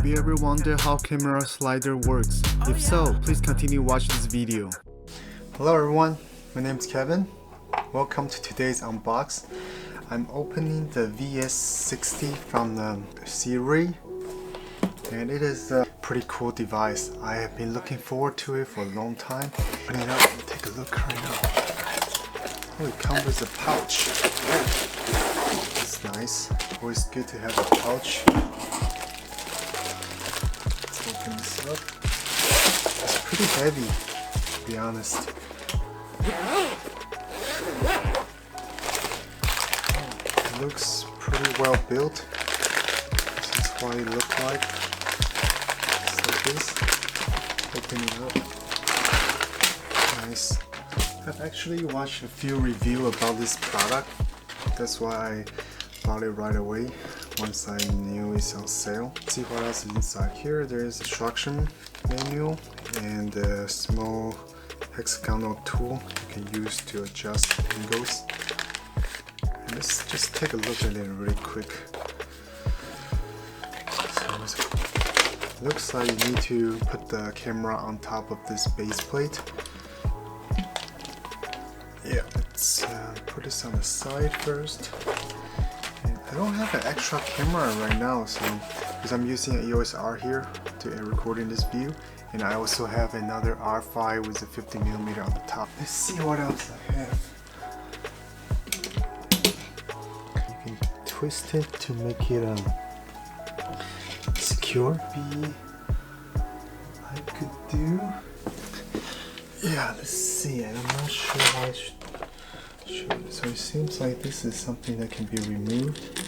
Have you ever wondered how camera slider works? If so, please continue watching this video. Hello everyone, my name is Kevin. Welcome to today's unbox. I'm opening the VS60 from the series, and it is a pretty cool device. I have been looking forward to it for a long time. Open it up and take a look right now. Oh, it comes with a pouch. That's nice. Always good to have a pouch. Let's open this up. It's pretty heavy, to be honest. It looks pretty well built. This is what it looks like. Just like this. Open it up. Nice. I've actually watched a few reviews about this product. That's why I bought it right away once I knew it's on sale. Let's see what else is inside here. There is instruction manual and a small hexagonal tool you can use to adjust angles. And let's just take a look at it really quick. So it looks like you need to put the camera on top of this base plate. Yeah, let's put this on the side first. And I don't have an extra camera right now, so because I'm using an EOS R here to recording this view, and I also have another R5 with a 50mm on the top. Let's see what else I have. You can twist it to make it secure. I could do. Yeah, let's see. I'm not sure how I should show it. So it seems like this is something that can be removed.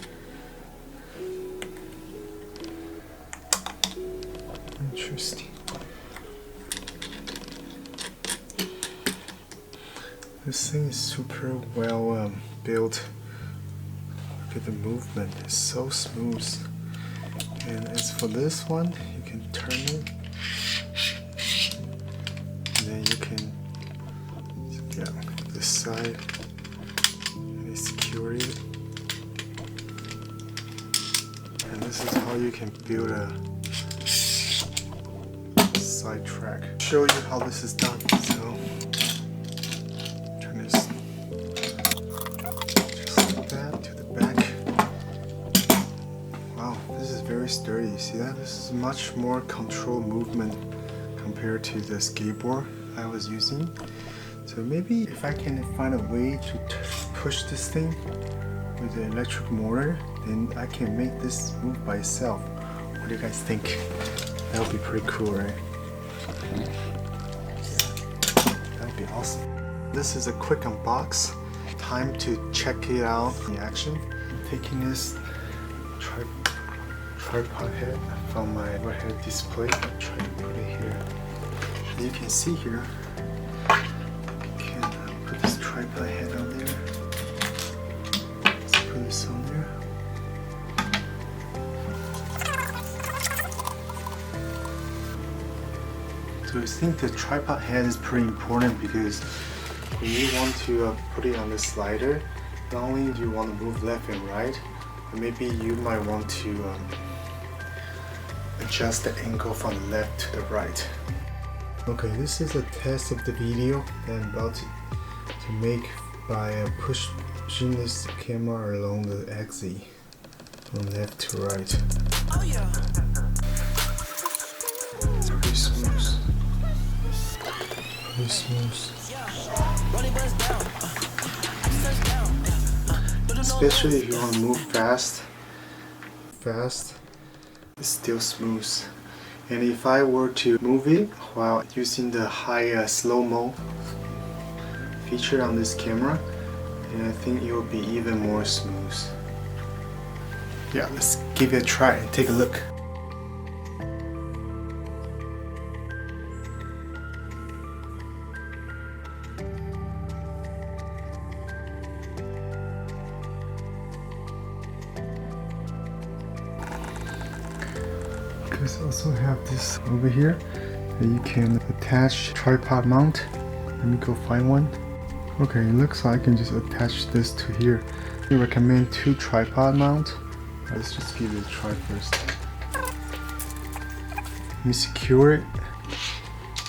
Interesting. This thing is super well built. Look at the movement, it's so smooth. And as for this one, you can turn it. And then you can, this side, and secure it. And this is how you can build a side track. Show you how this is done. So turn this just like that to the back. Wow, this is very sturdy. You see that? This is much more controlled movement compared to the skateboard I was using. So maybe if I can find a way to push this thing with the electric motor, then I can make this move by itself. What do you guys think? That would be pretty cool, right? That would be awesome. This is a quick unbox. Time to check it out in action. I'm taking this tripod head from my overhead display. I'm trying to put it here. As you can see here, you can put this tripod head on there. Let's put this on there. So I think the tripod head is pretty important because when you want to put it on the slider, not only do you want to move left and right, but maybe you might want to adjust the angle from the left to the right. Okay, this is a test of the video that I'm about to make by pushing this camera along the axis from left to right. Oh yeah. It's pretty smooth. Pretty smooth. Especially if you want to move fast, it's still smooth. And if I were to move it while using the high slow-mo feature on this camera, then I think it will be even more smooth. Yeah, let's give it a try and take a look. I also have this over here that you can attach tripod mount. Let me go find one. Okay, it looks like I can just attach this to here. I recommend 2 tripod mount. Let's just give it a try first. Let me secure it.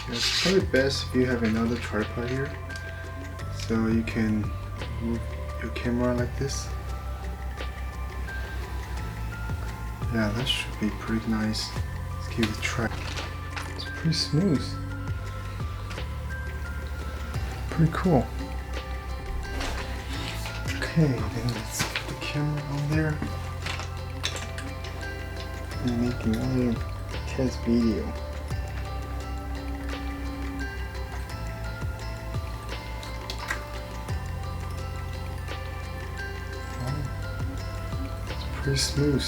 It's probably best if you have another tripod here, so you can move your camera like this. Yeah, that should be pretty nice. Let's give it a try. It's pretty smooth. Pretty cool. Okay, then let's get the camera on there. I'm making another test video. It's pretty smooth.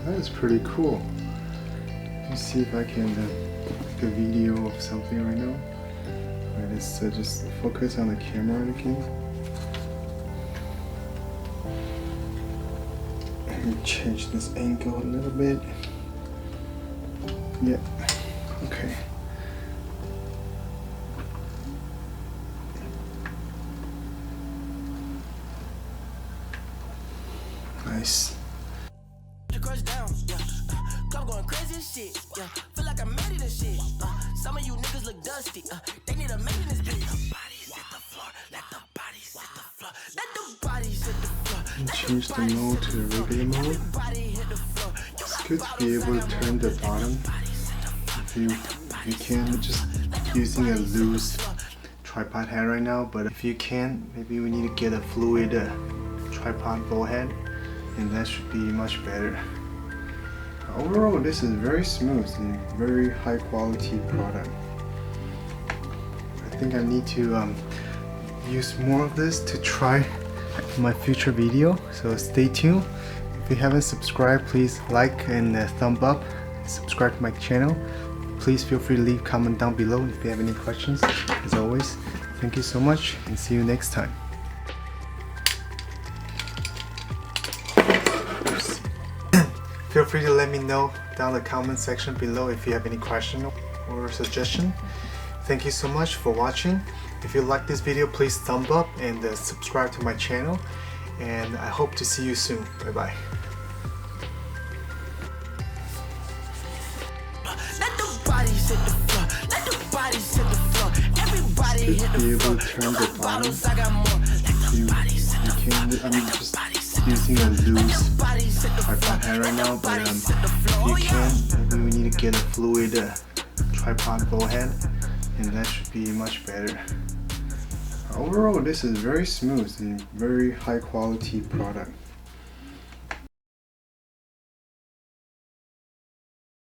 That is pretty cool. Let me see if I can make a video of something right now. Alright, let's just focus on the camera again. Let me change this angle a little bit. Yeah, okay. Nice. Shit, yeah. Feel like I'm mad at this shit. Some of you niggas look dusty. They need a maintenance bitch. Let the bodies hit the floor. Let the bodies hit the floor. Let the bodies hit the floor. Change the mode to the regular mode. It's good to be able to turn the bottom. If you can, just using a loose tripod head right now. But if you can, maybe we need to get a fluid tripod ball head, and that should be much better. Overall, this is very smooth and very high quality product. I think I need to use more of this to try my future video, so stay tuned. If you haven't subscribed, please like and thumb up, subscribe to my channel. Please feel free to leave a comment down below if you have any questions. As always, thank you so much and see you next time. Feel free to let me know down in the comment section below if you have any question or suggestion. Thank you so much for watching. If you like this video, please thumb up and subscribe to my channel. And I hope to see you soon. Bye bye. Be able to turn the bottom. You can. I'm just using a loose tripod head right now, but if you can, maybe we need to get a fluid tripod ball head, and that should be much better. Overall, this is very smooth and very high quality product.